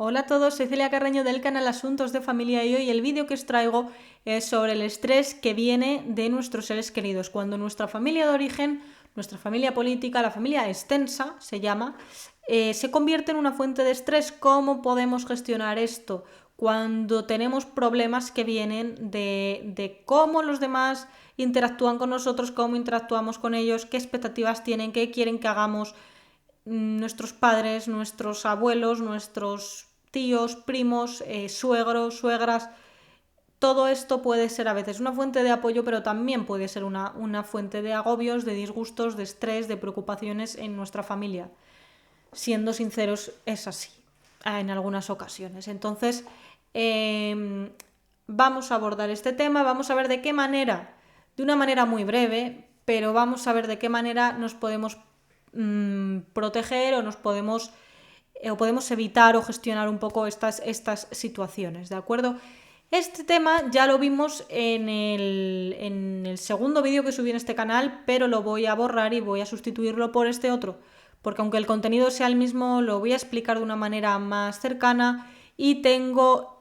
Hola a todos, soy Celia Carreño del canal Asuntos de Familia y hoy el vídeo que os traigo es sobre el estrés que viene de nuestros seres queridos. Cuando nuestra familia de origen, nuestra familia política, la familia extensa se llama, se convierte en una fuente de estrés. ¿Cómo podemos gestionar esto? Cuando tenemos problemas que vienen de cómo los demás interactúan con nosotros, cómo interactuamos con ellos, qué expectativas tienen, qué quieren que hagamos nuestros padres, nuestros abuelos, nuestros tíos, primos, suegros, suegras. Todo esto puede ser a veces una fuente de apoyo, pero también puede ser una fuente de agobios, de disgustos, de estrés, de preocupaciones en nuestra familia. Siendo sinceros, es así en algunas ocasiones. Entonces, vamos a abordar este tema, vamos a ver de qué manera, de una manera muy breve, pero vamos a ver de qué manera nos podemos proteger o podemos evitar o gestionar un poco estas situaciones, ¿de acuerdo? Este tema ya lo vimos en el segundo vídeo que subí en este canal, pero lo voy a borrar y voy a sustituirlo por este otro, porque aunque el contenido sea el mismo, lo voy a explicar de una manera más cercana y tengo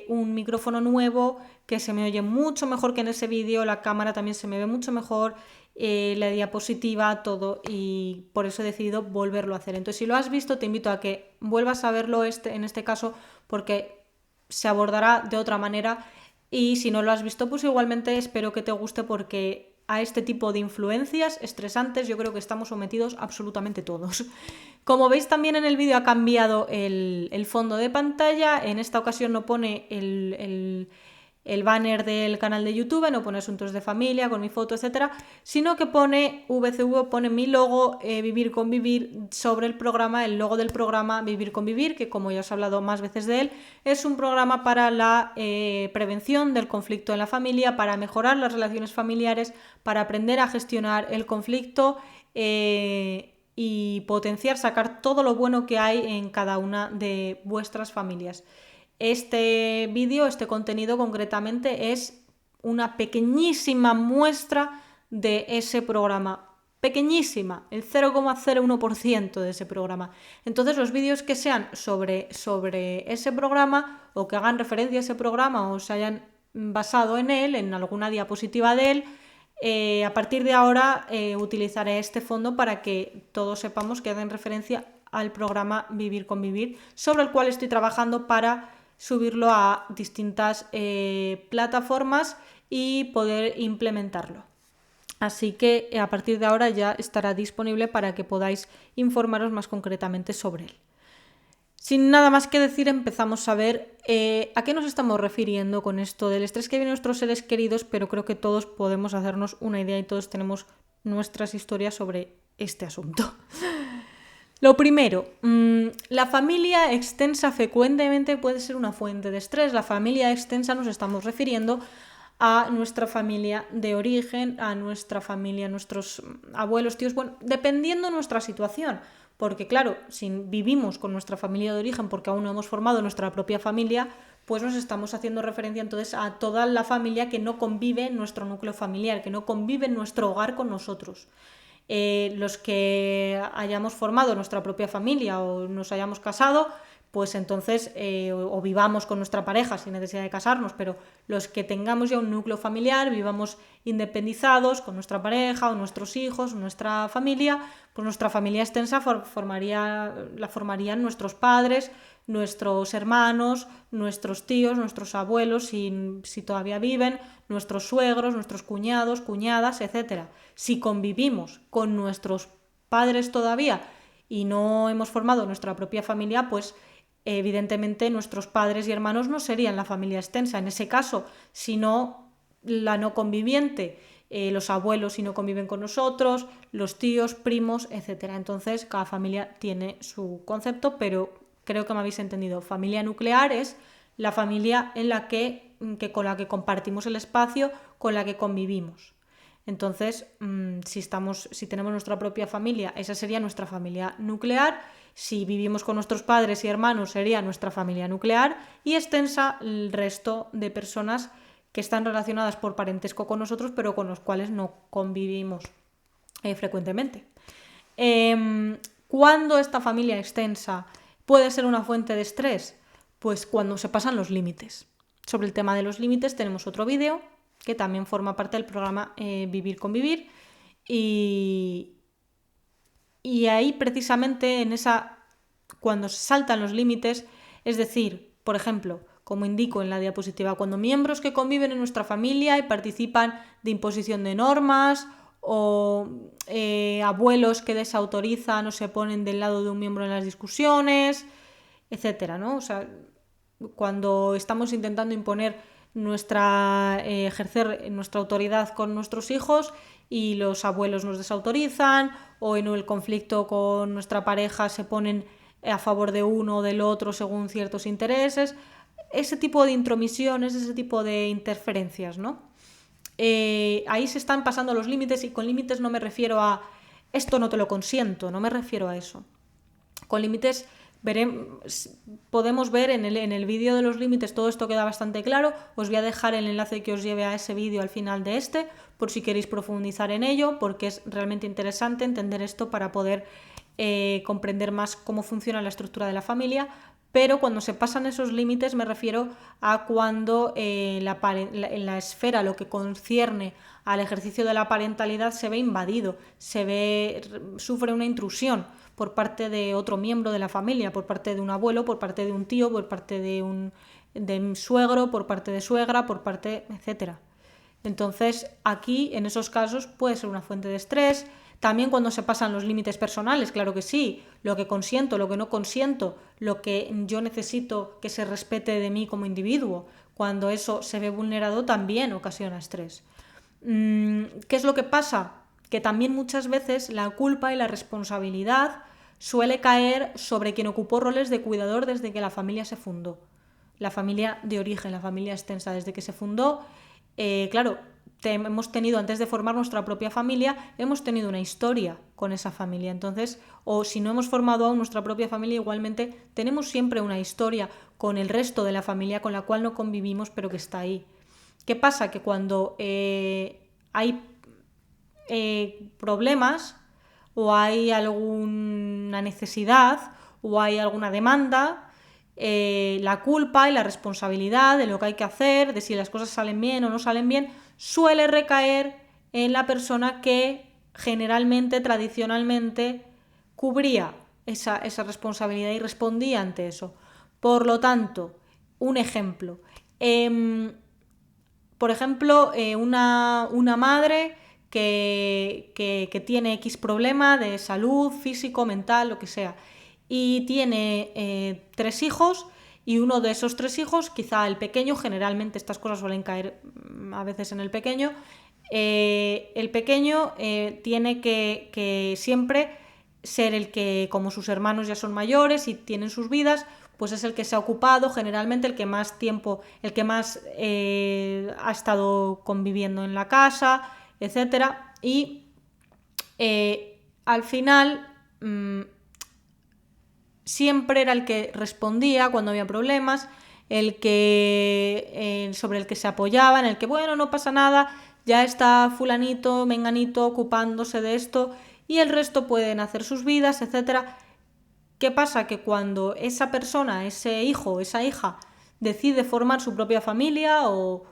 un micrófono nuevo que se me oye mucho mejor que en ese vídeo, la cámara también se me ve mucho mejor, la diapositiva, todo, y por eso he decidido volverlo a hacer. Entonces, si lo has visto, te invito a que vuelvas a verlo en este caso, porque se abordará de otra manera, y si no lo has visto, pues igualmente espero que te guste, porque a este tipo de influencias estresantes yo creo que estamos sometidos absolutamente todos. Como veis, también en el vídeo ha cambiado el fondo de pantalla. En esta ocasión no pone el banner del canal de YouTube, no pone asuntos de familia con mi foto, etcétera, sino que pone VCV, pone mi logo, Vivir Convivir, sobre el programa, el logo del programa Vivir Convivir, que como ya os he hablado más veces de él, es un programa para la prevención del conflicto en la familia, para mejorar las relaciones familiares, para aprender a gestionar el conflicto y potenciar, sacar todo lo bueno que hay en cada una de vuestras familias. Este vídeo, este contenido concretamente, es una pequeñísima muestra de ese programa. Pequeñísima, el 0,01% de ese programa. Entonces, los vídeos que sean sobre ese programa, o que hagan referencia a ese programa, o se hayan basado en él, en alguna diapositiva de él, a partir de ahora utilizaré este fondo para que todos sepamos que hacen referencia al programa Vivir Convivir, sobre el cual estoy trabajando para subirlo a distintas plataformas y poder implementarlo. Así que a partir de ahora ya estará disponible para que podáis informaros más concretamente sobre él. Sin nada más que decir, empezamos a ver a qué nos estamos refiriendo con esto del estrés que viene a nuestros seres queridos, pero creo que todos podemos hacernos una idea y todos tenemos nuestras historias sobre este asunto. Lo primero, la familia extensa frecuentemente puede ser una fuente de estrés. La familia extensa nos estamos refiriendo a nuestra familia de origen, a nuestra familia, a nuestros abuelos, tíos, bueno, dependiendo de nuestra situación. Porque claro, si vivimos con nuestra familia de origen porque aún no hemos formado nuestra propia familia, pues nos estamos haciendo referencia entonces a toda la familia que no convive en nuestro núcleo familiar, que no convive en nuestro hogar con nosotros. Los que hayamos formado nuestra propia familia o nos hayamos casado, pues entonces o vivamos con nuestra pareja sin necesidad de casarnos, pero los que tengamos ya un núcleo familiar, vivamos independizados con nuestra pareja o nuestros hijos, nuestra familia, pues nuestra familia extensa la formarían nuestros padres, nuestros hermanos, nuestros tíos, nuestros abuelos, si todavía viven, nuestros suegros, nuestros cuñados, cuñadas, etc. Si convivimos con nuestros padres todavía y no hemos formado nuestra propia familia, pues evidentemente nuestros padres y hermanos no serían la familia extensa. En ese caso, si no, la no conviviente, los abuelos si no conviven con nosotros, los tíos, primos, etc. Entonces, cada familia tiene su concepto, pero creo que me habéis entendido. Familia nuclear es la familia en la que con la que compartimos el espacio, con la que convivimos. Entonces, si tenemos nuestra propia familia, esa sería nuestra familia nuclear. Si vivimos con nuestros padres y hermanos, sería nuestra familia nuclear, y extensa el resto de personas que están relacionadas por parentesco con nosotros, pero con los cuales no convivimos frecuentemente. ¿Cuándo esta familia extensa puede ser una fuente de estrés? Pues cuando se pasan los límites. Sobre el tema de los límites tenemos otro vídeo que también forma parte del programa Vivir con Vivir, y ahí precisamente cuando se saltan los límites, es decir, por ejemplo, como indico en la diapositiva, cuando miembros que conviven en nuestra familia y participan de imposición de normas, o abuelos que desautorizan o se ponen del lado de un miembro en las discusiones, etcétera, ¿no? O sea, cuando estamos intentando ejercer nuestra autoridad con nuestros hijos y los abuelos nos desautorizan, o en el conflicto con nuestra pareja se ponen a favor de uno o del otro según ciertos intereses, ese tipo de intromisiones, ese tipo de interferencias, ¿no? Ahí se están pasando los límites, y con límites no me refiero a esto no te lo consiento, no me refiero a eso. Con límites podemos ver en el vídeo de los límites, todo esto queda bastante claro. Os voy a dejar el enlace que os lleve a ese vídeo al final de por si queréis profundizar en ello, porque es realmente interesante entender esto para poder comprender más cómo funciona la estructura de la familia. Pero cuando se pasan esos límites me refiero a cuando en la esfera, lo que concierne al ejercicio de la parentalidad, se ve invadido, sufre una intrusión por parte de otro miembro de la familia, por parte de un abuelo, por parte de un tío, por parte de un suegro, por parte de suegra, etcétera. Entonces, aquí, en esos casos, puede ser una fuente de estrés. También cuando se pasan los límites personales, claro que sí, lo que consiento, lo que no consiento, lo que yo necesito que se respete de mí como individuo, cuando eso se ve vulnerado, también ocasiona estrés. ¿Qué es lo que pasa? Que también muchas veces la culpa y la responsabilidad suele caer sobre quien ocupó roles de cuidador desde que la familia se fundó. La familia de origen, la familia extensa, desde que se fundó, claro, hemos tenido, antes de formar nuestra propia familia, hemos tenido una historia con esa familia. Entonces, o si no hemos formado aún nuestra propia familia, igualmente tenemos siempre una historia con el resto de la familia con la cual no convivimos, pero que está ahí. ¿Qué pasa? Que cuando hay problemas, o hay alguna necesidad, o hay alguna demanda, la culpa y la responsabilidad de lo que hay que hacer, de si las cosas salen bien o no salen bien, suele recaer en la persona que generalmente, tradicionalmente, cubría esa responsabilidad y respondía ante eso. Por lo tanto, un ejemplo. Por ejemplo, una madre que tiene X problema de salud, físico, mental, lo que sea, y tiene 3 hijos, y uno de esos 3 hijos, quizá el pequeño, generalmente estas cosas suelen caer a veces en el pequeño, tiene que siempre ser el que, como sus hermanos ya son mayores y tienen sus vidas, pues es el que se ha ocupado, generalmente el que más tiempo, el que más ha estado conviviendo en la casa, etcétera, y al final siempre era el que respondía cuando había problemas, sobre el que se apoyaba, en el que, bueno, no pasa nada, ya está fulanito, menganito ocupándose de esto, y el resto pueden hacer sus vidas, etcétera. ¿Qué pasa? Que cuando esa persona, ese hijo o esa hija, decide formar su propia familia, o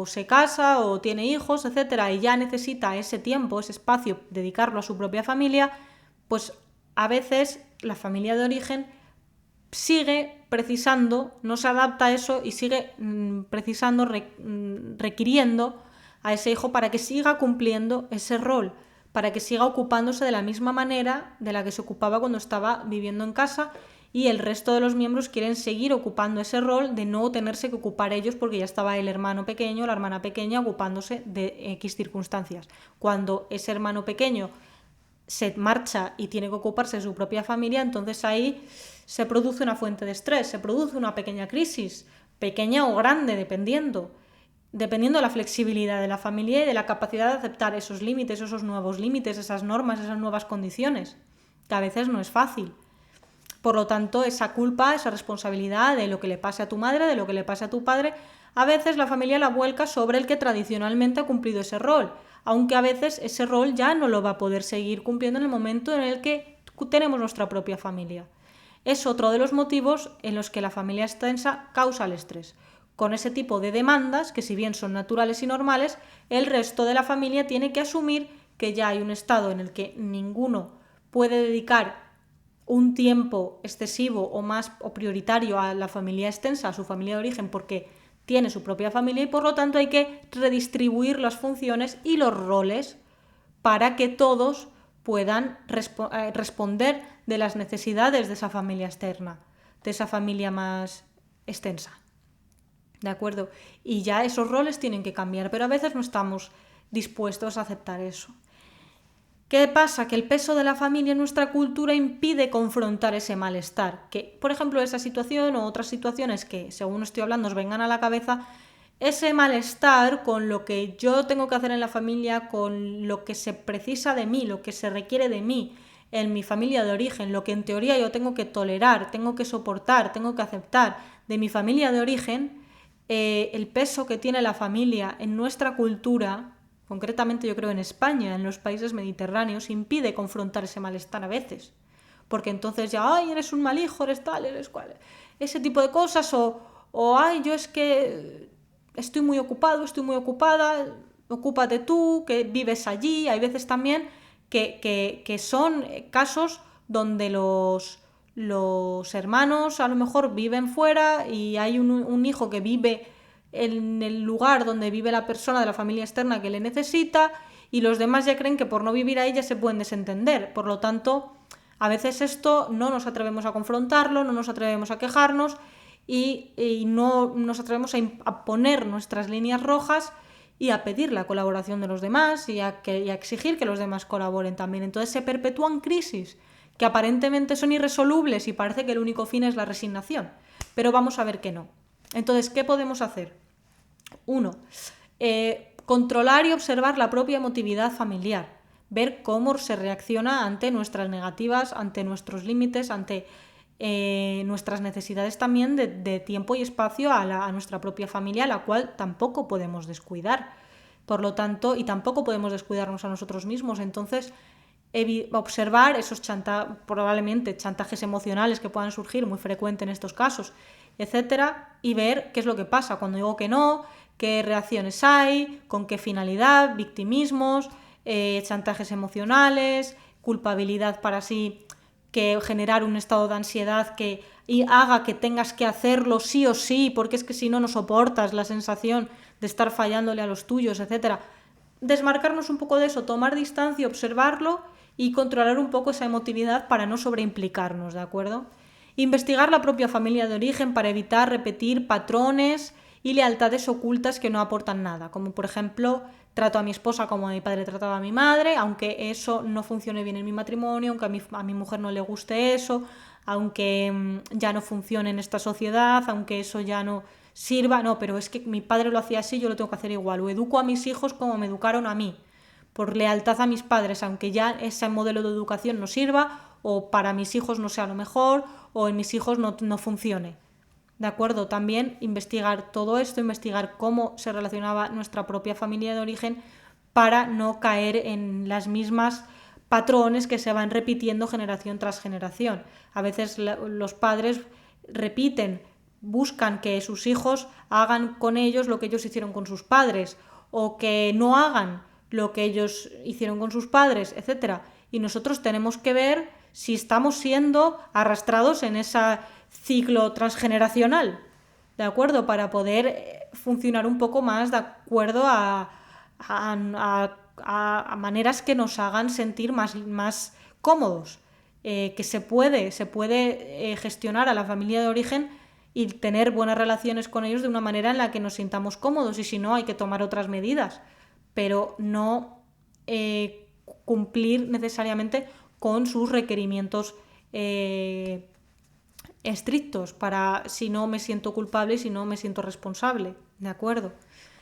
se casa o tiene hijos, etcétera, y ya necesita ese tiempo, ese espacio, dedicarlo a su propia familia, pues a veces la familia de origen sigue precisando, no se adapta a eso y sigue precisando, requiriendo a ese hijo para que siga cumpliendo ese rol, para que siga ocupándose de la misma manera de la que se ocupaba cuando estaba viviendo en casa, y el resto de los miembros quieren seguir ocupando ese rol de no tenerse que ocupar ellos porque ya estaba el hermano pequeño, la hermana pequeña ocupándose de X circunstancias. Cuando ese hermano pequeño se marcha y tiene que ocuparse de su propia familia, entonces ahí se produce una fuente de estrés, se produce una pequeña crisis, pequeña o grande, dependiendo de la flexibilidad de la familia y de la capacidad de aceptar esos límites, esos nuevos límites, esas normas, esas nuevas condiciones, que a veces no es fácil. Por lo tanto, esa culpa, esa responsabilidad de lo que le pase a tu madre, de lo que le pase a tu padre, a veces la familia la vuelca sobre el que tradicionalmente ha cumplido ese rol, aunque a veces ese rol ya no lo va a poder seguir cumpliendo en el momento en el que tenemos nuestra propia familia. es otro de los motivos en los que la familia extensa causa el estrés. Con ese tipo de demandas, que si bien son naturales y normales, el resto de la familia tiene que asumir que ya hay un estado en el que ninguno puede dedicar un tiempo excesivo o prioritario a la familia extensa, a su familia de origen, porque tiene su propia familia y por lo tanto hay que redistribuir las funciones y los roles para que todos puedan responder de las necesidades de esa familia externa, de esa familia más extensa. ¿De acuerdo? Y ya esos roles tienen que cambiar, pero a veces no estamos dispuestos a aceptar eso. ¿Qué pasa? Que el peso de la familia en nuestra cultura impide confrontar ese malestar. Que, por ejemplo, esa situación o otras situaciones que, según estoy hablando, os vengan a la cabeza, ese malestar con lo que yo tengo que hacer en la familia, con lo que se precisa de mí, lo que se requiere de mí en mi familia de origen, lo que en teoría yo tengo que tolerar, tengo que soportar, tengo que aceptar de mi familia de origen, el peso que tiene la familia en nuestra cultura, concretamente yo creo en España, en los países mediterráneos, impide confrontar ese malestar a veces. Porque entonces ya, ay, eres un mal hijo, eres tal, eres cual. Ese tipo de cosas, o ay, yo es que estoy muy ocupado, estoy muy ocupada, ocúpate tú, que vives allí. Hay veces también que son casos donde los hermanos a lo mejor viven fuera y hay un hijo que vive en el lugar donde vive la persona de la familia externa que le necesita y los demás ya creen que por no vivir ahí ya se pueden desentender. Por lo tanto, a veces esto no nos atrevemos a confrontarlo, no nos atrevemos a quejarnos y no nos atrevemos a poner nuestras líneas rojas y a pedir la colaboración de los demás y a exigir que los demás colaboren también. Entonces se perpetúan crisis que aparentemente son irresolubles y parece que el único fin es la resignación. Pero vamos a ver que no. Entonces, ¿qué podemos hacer? 1. Controlar y observar la propia emotividad familiar. Ver cómo se reacciona ante nuestras negativas, ante nuestros límites, ante nuestras necesidades también de tiempo y espacio a nuestra propia familia, a la cual tampoco podemos descuidar. Por lo tanto, y tampoco podemos descuidarnos a nosotros mismos. Entonces, observar esos probablemente chantajes emocionales que puedan surgir, muy frecuente en estos casos, etcétera, y ver qué es lo que pasa cuando digo que no, qué reacciones hay, con qué finalidad, victimismos, chantajes emocionales, culpabilidad para así que generar un estado de ansiedad que haga que tengas que hacerlo sí o sí, porque es que si no, no soportas la sensación de estar fallándole a los tuyos, etcétera. Desmarcarnos un poco de eso, tomar distancia, observarlo y controlar un poco esa emotividad para no sobreimplicarnos, ¿de acuerdo? Investigar la propia familia de origen para evitar repetir patrones y lealtades ocultas que no aportan nada, como por ejemplo, trato a mi esposa como mi padre trataba a mi madre, aunque eso no funcione bien en mi matrimonio, aunque a mi mujer no le guste eso, aunque ya no funcione en esta sociedad, aunque eso ya no sirva, no, pero es que mi padre lo hacía así, yo lo tengo que hacer igual, o educo a mis hijos como me educaron a mí, por lealtad a mis padres, aunque ya ese modelo de educación no sirva, o para mis hijos no sea lo mejor, o en mis hijos no funcione. ¿De acuerdo? También investigar todo esto, investigar cómo se relacionaba nuestra propia familia de origen para no caer en las mismas patrones que se van repitiendo generación tras generación. A veces los padres buscan que sus hijos hagan con ellos lo que ellos hicieron con sus padres, o que no hagan lo que ellos hicieron con sus padres, etc. Y nosotros tenemos que ver si estamos siendo arrastrados en ese ciclo transgeneracional, ¿de acuerdo? Para poder funcionar un poco más de acuerdo a maneras que nos hagan sentir más cómodos, que se puede gestionar a la familia de origen y tener buenas relaciones con ellos de una manera en la que nos sintamos cómodos, y si no hay que tomar otras medidas, pero no cumplir necesariamente con sus requerimientos estrictos para si no me siento culpable y si no me siento responsable, ¿de acuerdo?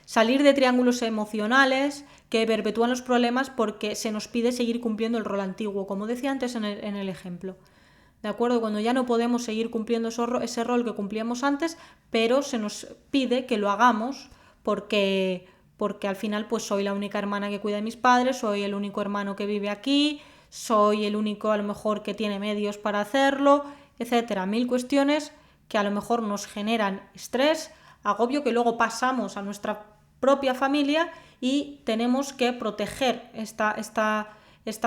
Salir de triángulos emocionales que perpetúan los problemas porque se nos pide seguir cumpliendo el rol antiguo, como decía antes en el ejemplo. ¿De acuerdo? Cuando ya no podemos seguir cumpliendo ese rol que cumplíamos antes, pero se nos pide que lo hagamos porque al final pues soy la única hermana que cuida de mis padres, soy el único hermano que vive aquí, soy el único a lo mejor que tiene medios para hacerlo, etcétera. 1000 cuestiones que a lo mejor nos generan estrés, agobio, que luego pasamos a nuestra propia familia y tenemos que proteger esta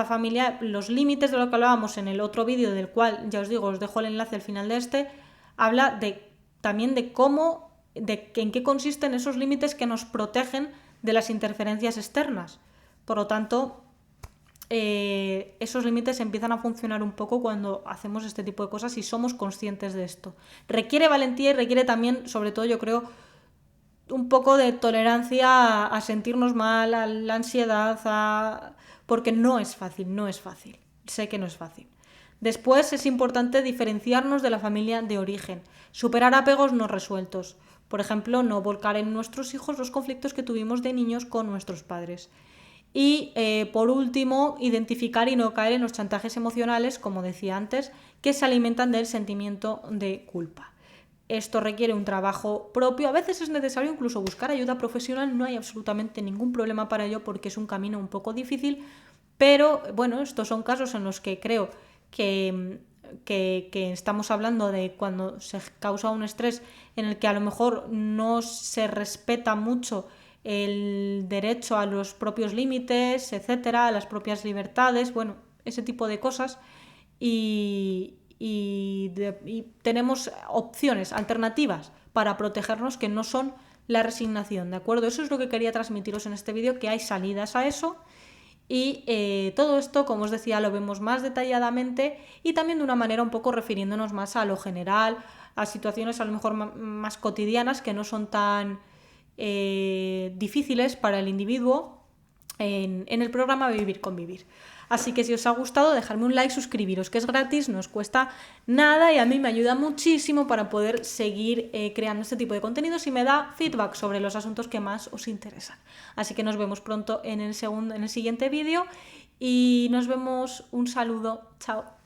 familia. Los límites, de lo que hablábamos en el otro vídeo, del cual ya os digo, os dejo el enlace al final de este, habla también de cómo, en qué consisten esos límites que nos protegen de las interferencias externas. Por lo tanto, esos límites empiezan a funcionar un poco cuando hacemos este tipo de cosas y somos conscientes de esto. Requiere valentía y requiere también, sobre todo yo creo, un poco de tolerancia a sentirnos mal, a la ansiedad, porque no es fácil, sé que no es fácil. Después es importante diferenciarnos de la familia de origen, superar apegos no resueltos. Por ejemplo, no volcar en nuestros hijos los conflictos que tuvimos de niños con nuestros padres. Y por último, identificar y no caer en los chantajes emocionales, como decía antes, que se alimentan del sentimiento de culpa. Esto requiere un trabajo propio, a veces es necesario incluso buscar ayuda profesional, no hay absolutamente ningún problema para ello porque es un camino un poco difícil, pero bueno, estos son casos en los que creo que estamos hablando de cuando se causa un estrés en el que a lo mejor no se respeta mucho el derecho a los propios límites, etcétera, a las propias libertades, bueno, ese tipo de cosas, y tenemos opciones, alternativas para protegernos que no son la resignación, ¿de acuerdo? Eso es lo que quería transmitiros en este vídeo, que hay salidas a eso. Y todo esto, como os decía, lo vemos más detalladamente y también de una manera un poco refiriéndonos más a lo general, a situaciones a lo mejor más cotidianas que no son tan difíciles para el individuo en el programa Vivir con Vivir. Así que si os ha gustado, dejadme un like, suscribiros, que es gratis, no os cuesta nada y a mí me ayuda muchísimo para poder seguir creando este tipo de contenidos y me da feedback sobre los asuntos que más os interesan. Así que nos vemos pronto en el siguiente vídeo y nos vemos. Un saludo, chao.